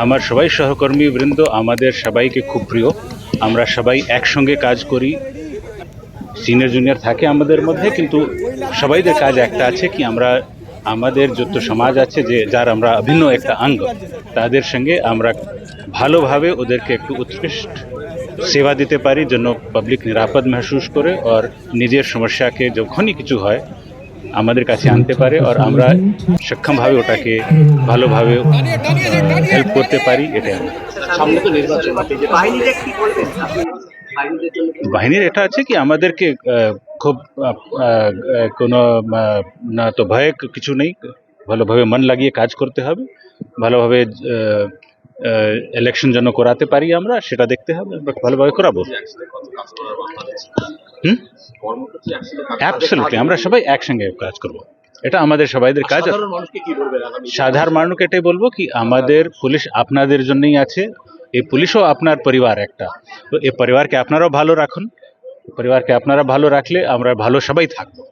আমার সবাই সহকর্মী বৃন্দ আমাদের সবাইকে খুব প্রিয়। আমরা সবাই একসঙ্গে কাজ করি। সিনিয়র জুনিয়র থাকে আমাদের মধ্যে, কিন্তু সবাইদের কাজ একটা আছে কি আমরা আমাদের যত সমাজ আছে যে যার আমরা অভিন্ন একটা অঙ্গ, তাদের সঙ্গে আমরা ভালোভাবে ওদেরকে একটু উৎকৃষ্ট সেবা দিতে পারি, জন্য পাবলিক নিরাপদ महसूस করে আর নিজের সমস্যাকে যখনই কিছু হয় আমাদের কাছে আনতে পারে আর আমরা সক্ষমভাবে ওটাকে ভালোভাবে হেল্প করতে পারি। এটাই আমরা সামনে তো নির্বাচন, আপনি যে বাহিনীর কি বলবেন আপনি বাহিনীদের জন্য বাহিনীর এটা আছে কি আমাদেরকে খুব কোনো না তো ভয় কিছু নেই, ভালোভাবে মন লাগিয়ে কাজ করতে হবে, ভালোভাবে ইলেকশন যেন করাতে পারি আমরা সেটা দেখতে হবে, আমরা ভালোভাবে করাবো। অ্যাবসলিউটলি আমরা সবাই একসঙ্গে কাজ করব, এটা আমাদের সবাইদের কাজ। সাধারণ মানুষকে এটাই বলবো কি আমাদের পুলিশ আপনাদের জন্যই আছে, এই পুলিশও আপনার পরিবার একটা, তো এই পরিবারকে আপনারাও ভালো রাখুন, পরিবারকে আপনারা ভালো রাখলে আমরা ভালো সবাই থাকবো।